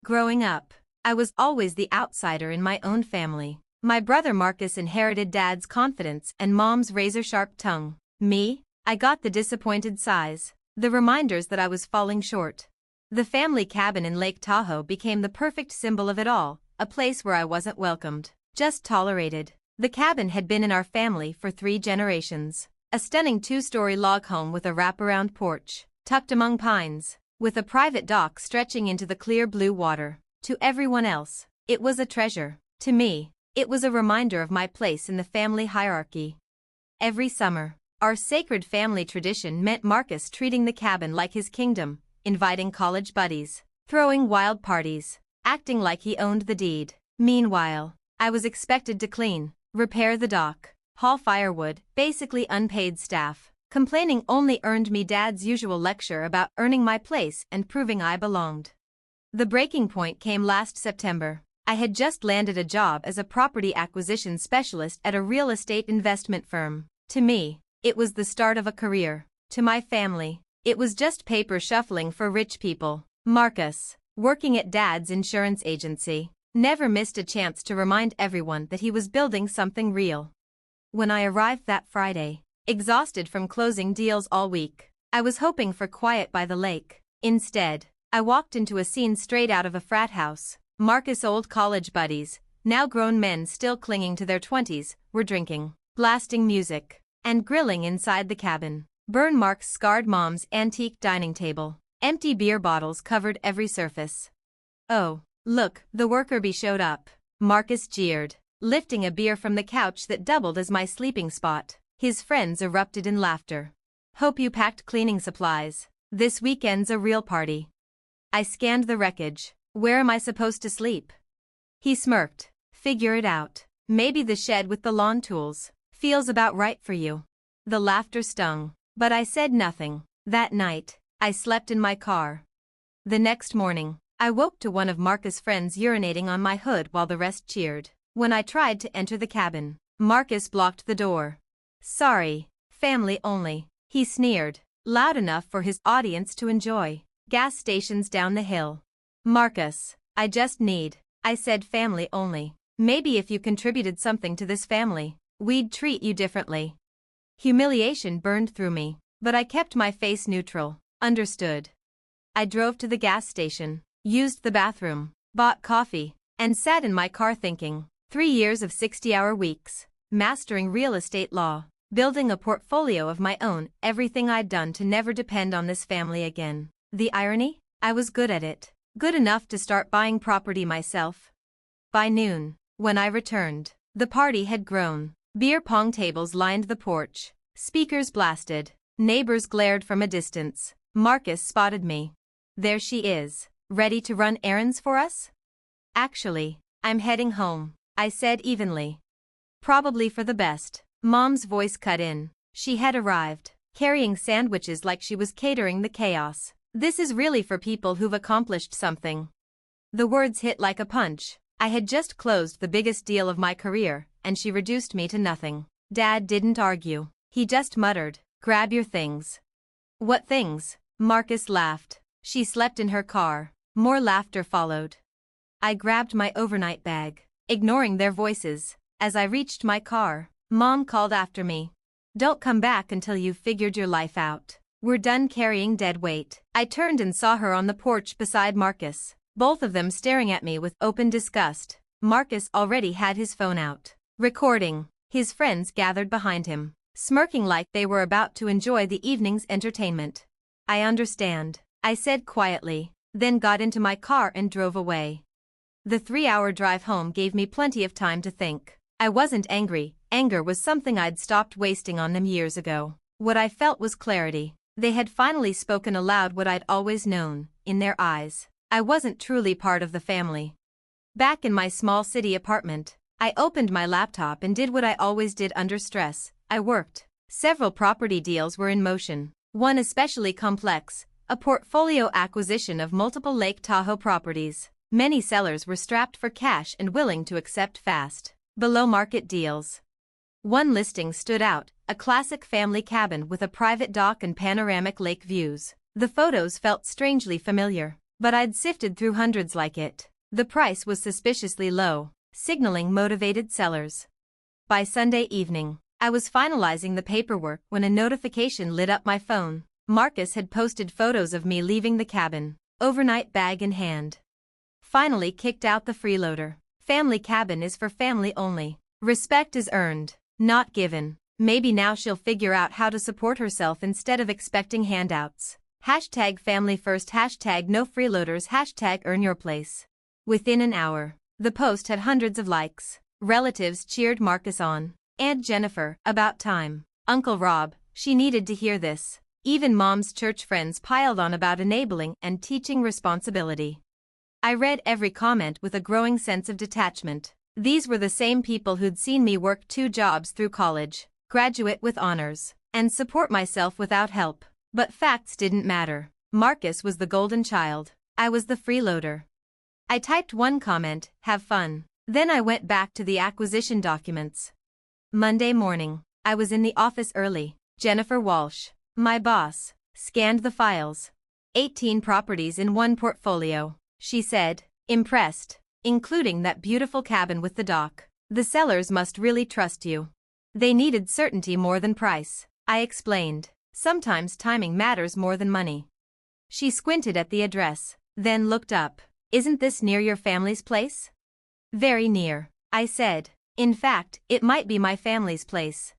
Growing up, I was always the outsider in my own family. My brother Marcus inherited Dad's confidence and Mom's razor-sharp tongue. Me, I got the disappointed sighs, the reminders that I was falling short. The family cabin in Lake Tahoe became the perfect symbol of it all, a place where I wasn't welcomed, just tolerated. The cabin had been in our family for 3 generations. A stunning 2-story log home with a wraparound porch, tucked among pines, with a private dock stretching into the clear blue water. To everyone else, it was a treasure. To me, it was a reminder of my place in the family hierarchy. Every summer, our sacred family tradition meant Marcus treating the cabin like his kingdom, inviting college buddies, throwing wild parties, acting like he owned the deed. Meanwhile, I was expected to clean, repair the dock, haul firewood, basically unpaid staff. Complaining only earned me Dad's usual lecture about earning my place and proving I belonged. The breaking point came last September. I had just landed a job as a property acquisition specialist at a real estate investment firm. To me, it was the start of a career. To my family, it was just paper shuffling for rich people. Marcus, working at Dad's insurance agency, never missed a chance to remind everyone that he was building something real. When I arrived that Friday, exhausted from closing deals all week, I was hoping for quiet by the lake. Instead, I walked into a scene straight out of a frat house. Marcus' old college buddies, now grown men still clinging to their 20s, were drinking, blasting music, and grilling inside the cabin. Burn marks scarred Mom's antique dining table. Empty beer bottles covered every surface. "Oh, look, the worker bee showed up," Marcus jeered, lifting a beer from the couch that doubled as my sleeping spot. His friends erupted in laughter. "Hope you packed cleaning supplies. This weekend's a real party." I scanned the wreckage. "Where am I supposed to sleep?" He smirked. "Figure it out. Maybe the shed with the lawn tools. Feels about right for you." The laughter stung, but I said nothing. That night, I slept in my car. The next morning, I woke to one of Marcus' friends urinating on my hood while the rest cheered. When I tried to enter the cabin, Marcus blocked the door. "Sorry, family only," he sneered, loud enough for his audience to enjoy. "Gas stations down the hill." "Marcus, I just need," I said, "family only. Maybe if you contributed something to this family, we'd treat you differently." Humiliation burned through me, but I kept my face neutral. "Understood." I drove to the gas station, used the bathroom, bought coffee, and sat in my car thinking. 3 years of 60-hour weeks, mastering real estate law, building a portfolio of my own, everything I'd done to never depend on this family again. The irony? I was good at it. Good enough to start buying property myself. By noon, when I returned, the party had grown. Beer pong tables lined the porch, speakers blasted, neighbors glared from a distance. Marcus spotted me. "There she is, ready to run errands for us?" "Actually, I'm heading home," I said evenly. "Probably for the best." Mom's voice cut in. She had arrived, carrying sandwiches like she was catering the chaos. "This is really for people who've accomplished something." The words hit like a punch. I had just closed the biggest deal of my career, and she reduced me to nothing. Dad didn't argue. He just muttered, "Grab your things." "What things?" Marcus laughed. She slept in her car. More laughter followed. I grabbed my overnight bag, ignoring their voices. As I reached my car, Mom called after me. "Don't come back until you've figured your life out. We're done carrying dead weight." I turned and saw her on the porch beside Marcus, both of them staring at me with open disgust. Marcus already had his phone out, recording. His friends gathered behind him, smirking like they were about to enjoy the evening's entertainment. "I understand," I said quietly, then got into my car and drove away. The 3-hour drive home gave me plenty of time to think. I wasn't angry. Anger was something I'd stopped wasting on them years ago. What I felt was clarity. They had finally spoken aloud what I'd always known. In their eyes, I wasn't truly part of the family. Back in my small city apartment, I opened my laptop and did what I always did under stress. I worked. Several property deals were in motion. One especially complex, a portfolio acquisition of multiple Lake Tahoe properties. Many sellers were strapped for cash and willing to accept fast, below-market deals. One listing stood out, a classic family cabin with a private dock and panoramic lake views. The photos felt strangely familiar. But I'd sifted through hundreds like it. The price was suspiciously low, signaling motivated sellers. By Sunday evening, I was finalizing the paperwork when a notification lit up my phone. Marcus had posted photos of me leaving the cabin, overnight bag in hand. Finally kicked out the freeloader. Family cabin is for family only. Respect is earned, not given. Maybe now she'll figure out how to support herself instead of expecting handouts. #family first, #no freeloaders, #earn your place. Within an hour, the post had hundreds of likes. Relatives cheered Marcus on. Aunt Jennifer, about time. Uncle Rob, she needed to hear this. Even Mom's church friends piled on about enabling and teaching responsibility. I read every comment with a growing sense of detachment. These were the same people who'd seen me work 2 jobs through college, graduate with honors, and support myself without help. But facts didn't matter. Marcus was the golden child. I was the freeloader. I typed one comment, "Have fun." Then I went back to the acquisition documents. Monday morning, I was in the office early. Jennifer Walsh, my boss, scanned the files. 18 properties in one portfolio, she said, impressed, including that beautiful cabin with the dock. The sellers must really trust you. They needed certainty more than price, I explained. Sometimes timing matters more than money. She squinted at the address, then looked up. Isn't this near your family's place? Very near, I said. In fact, it might be my family's place.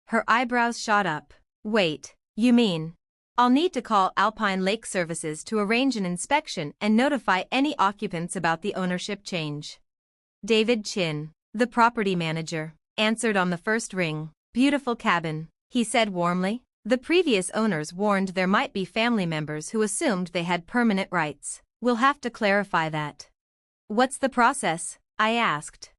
Her eyebrows shot up. Wait, you mean? I'll need to call Alpine Lake Services to arrange an inspection and notify any occupants about the ownership change. David Chin, the property manager, answered on the first ring. Beautiful cabin, he said warmly. The previous owners warned there might be family members who assumed they had permanent rights. We'll have to clarify that. What's the process? I asked.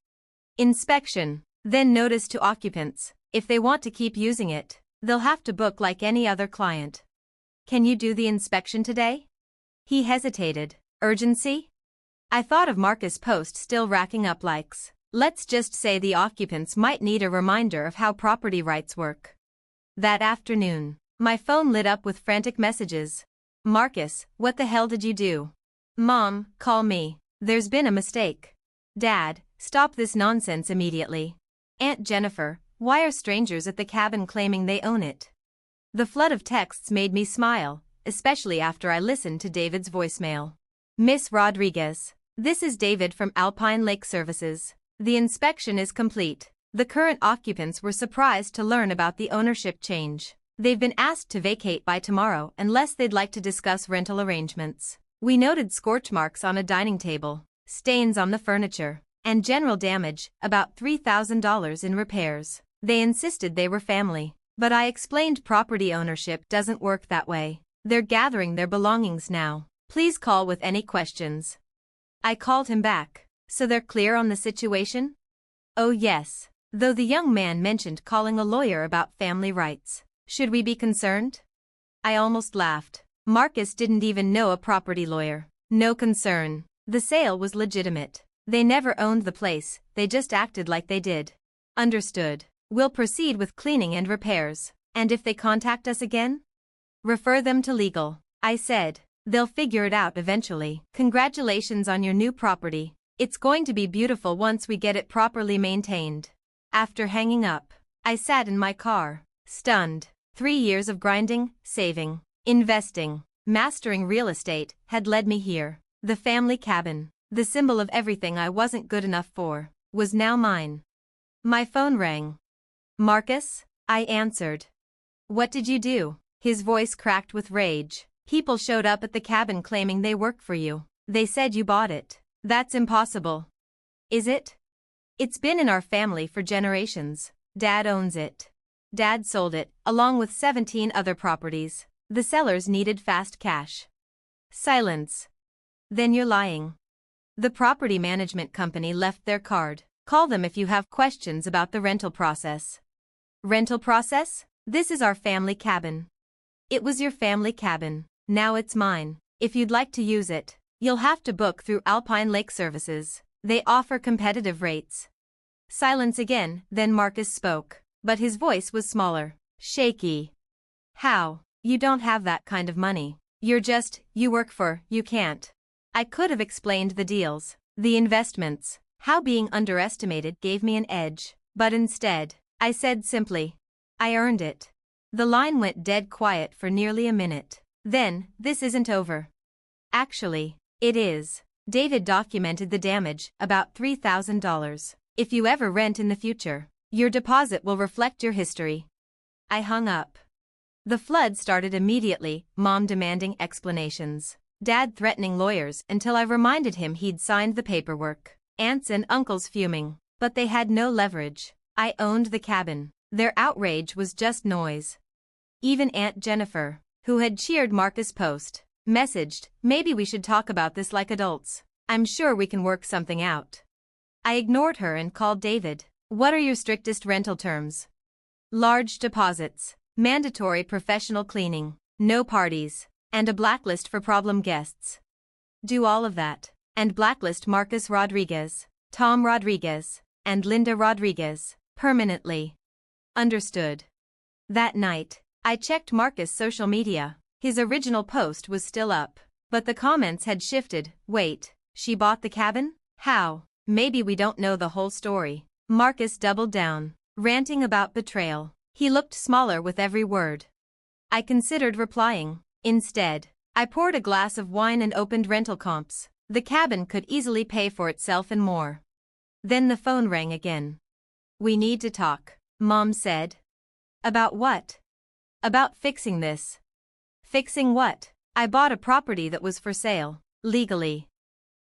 Inspection, then notice to occupants. If they want to keep using it, they'll have to book like any other client. Can you do the inspection today? He hesitated. Urgency? I thought of Marcus' post still racking up likes. Let's just say the occupants might need a reminder of how property rights work. That afternoon, my phone lit up with frantic messages. Marcus, what the hell did you do? Mom, call me. There's been a mistake. Dad, stop this nonsense immediately. Aunt Jennifer, why are strangers at the cabin claiming they own it? The flood of texts made me smile, especially after I listened to David's voicemail. Miss Rodriguez, this is David from Alpine Lake Services. The inspection is complete. The current occupants were surprised to learn about the ownership change. They've been asked to vacate by tomorrow unless they'd like to discuss rental arrangements. We noted scorch marks on a dining table, stains on the furniture, and general damage, about $3,000 in repairs. They insisted they were family, but I explained property ownership doesn't work that way. They're gathering their belongings now. Please call with any questions. I called him back. So they're clear on the situation? Oh yes. Though the young man mentioned calling a lawyer about family rights. Should we be concerned? I almost laughed. Marcus didn't even know a property lawyer. No concern. The sale was legitimate. They never owned the place, they just acted like they did. Understood. We'll proceed with cleaning and repairs. And if they contact us again? Refer them to legal, I said. They'll figure it out eventually. Congratulations on your new property. It's going to be beautiful once we get it properly maintained. After hanging up, I sat in my car, stunned. 3 years of grinding, saving, investing, mastering real estate had led me here. The family cabin, the symbol of everything I wasn't good enough for, was now mine. My phone rang. Marcus? I answered. What did you do? His voice cracked with rage. People showed up at the cabin claiming they work for you. They said you bought it. That's impossible. Is it? It's been in our family for generations. Dad owns it. Dad sold it, along with 17 other properties. The sellers needed fast cash. Silence. Then you're lying. The property management company left their card. Call them if you have questions about the rental process. Rental process? This is our family cabin. It was your family cabin. Now it's mine. If you'd like to use it, you'll have to book through Alpine Lake Services. They offer competitive rates. Silence again, then Marcus spoke, but his voice was smaller, shaky. How? You don't have that kind of money. You work for, you can't. I could have explained the deals, the investments, how being underestimated gave me an edge, but instead, I said simply, I earned it. The line went dead quiet for nearly a minute. Then, this isn't over. Actually, it is. David documented the damage, about $3,000. If you ever rent in the future, your deposit will reflect your history. I hung up. The flood started immediately, Mom demanding explanations, Dad threatening lawyers until I reminded him he'd signed the paperwork, aunts and uncles fuming, but they had no leverage. I owned the cabin. Their outrage was just noise. Even Aunt Jennifer, who had cheered Marcus' post, messaged, maybe we should talk about this like adults. I'm sure we can work something out. I ignored her and called David. What are your strictest rental terms? Large deposits, mandatory professional cleaning, no parties, and a blacklist for problem guests. Do all of that, and blacklist Marcus Rodriguez, Tom Rodriguez, and Linda Rodriguez, permanently. Understood. That night, I checked Marcus' social media. His original post was still up, but the comments had shifted. Wait, she bought the cabin? How? Maybe we don't know the whole story. Marcus doubled down, ranting about betrayal. He looked smaller with every word. I considered replying. Instead, I poured a glass of wine and opened rental comps. The cabin could easily pay for itself and more. Then the phone rang again. We need to talk, Mom said. About what? About fixing this. Fixing what? I bought a property that was for sale, legally.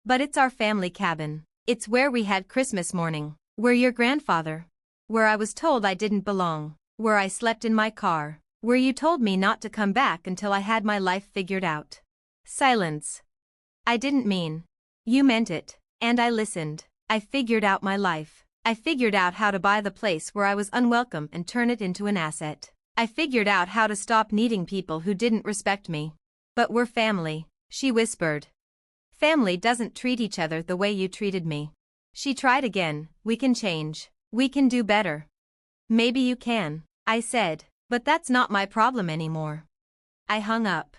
But it's our family cabin. It's where we had Christmas morning, where your grandfather, where I was told I didn't belong, where I slept in my car, where you told me not to come back until I had my life figured out. Silence. I didn't mean. You meant it, and I listened. I figured out my life. I figured out how to buy the place where I was unwelcome and turn it into an asset. I figured out how to stop needing people who didn't respect me. But we're family, she whispered. Family doesn't treat each other the way you treated me. She tried again. We can change. We can do better. Maybe you can, I said, but that's not my problem anymore. I hung up.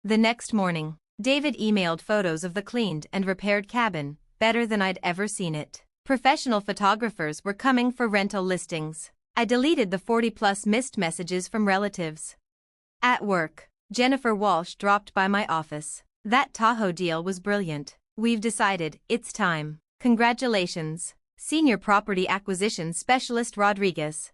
The next morning, David emailed photos of the cleaned and repaired cabin, better than I'd ever seen it. Professional photographers were coming for rental listings. I deleted the 40+ missed messages from relatives. At work, Jennifer Walsh dropped by my office. That Tahoe deal was brilliant. We've decided, it's time. Congratulations, Senior Property Acquisition Specialist Rodriguez.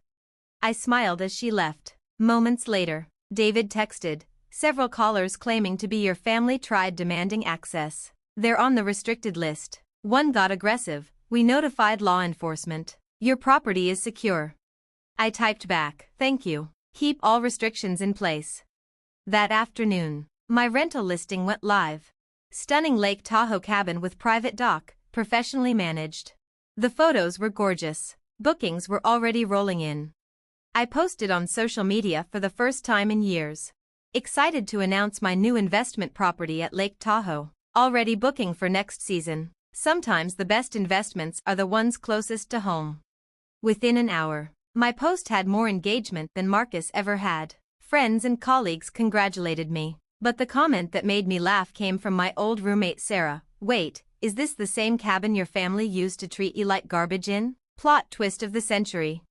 I smiled as she left. Moments later, David texted, several callers claiming to be your family tried demanding access. They're on the restricted list. One got aggressive. We notified law enforcement. Your property is secure. I typed back, thank you. Keep all restrictions in place. That afternoon, my rental listing went live. Stunning Lake Tahoe cabin with private dock, professionally managed. The photos were gorgeous. Bookings were already rolling in. I posted on social media for the first time in years. Excited to announce my new investment property at Lake Tahoe. Already booking for next season. Sometimes the best investments are the ones closest to home. Within an hour, my post had more engagement than Marcus ever had. Friends and colleagues congratulated me. But the comment that made me laugh came from my old roommate Sarah. Wait, is this the same cabin your family used to treat you like garbage in? Plot twist of the century.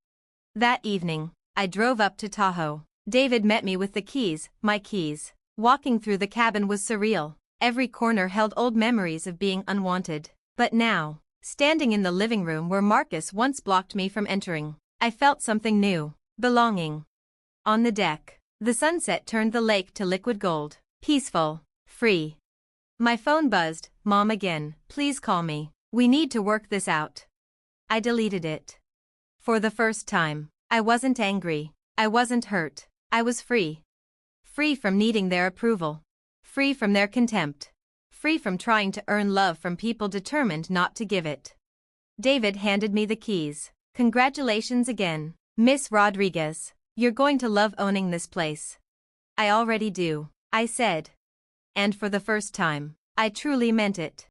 That evening, I drove up to Tahoe. David met me with the keys, my keys. Walking through the cabin was surreal. Every corner held old memories of being unwanted. But now, standing in the living room where Marcus once blocked me from entering, I felt something new. Belonging. On the deck, the sunset turned the lake to liquid gold. Peaceful. Free. My phone buzzed. Mom again. Please call me. We need to work this out. I deleted it. For the first time, I wasn't angry. I wasn't hurt. I was free. Free from needing their approval. Free from their contempt. Free from trying to earn love from people determined not to give it. David handed me the keys. Congratulations again, Miss Rodriguez. You're going to love owning this place. I already do, I said. And for the first time, I truly meant it.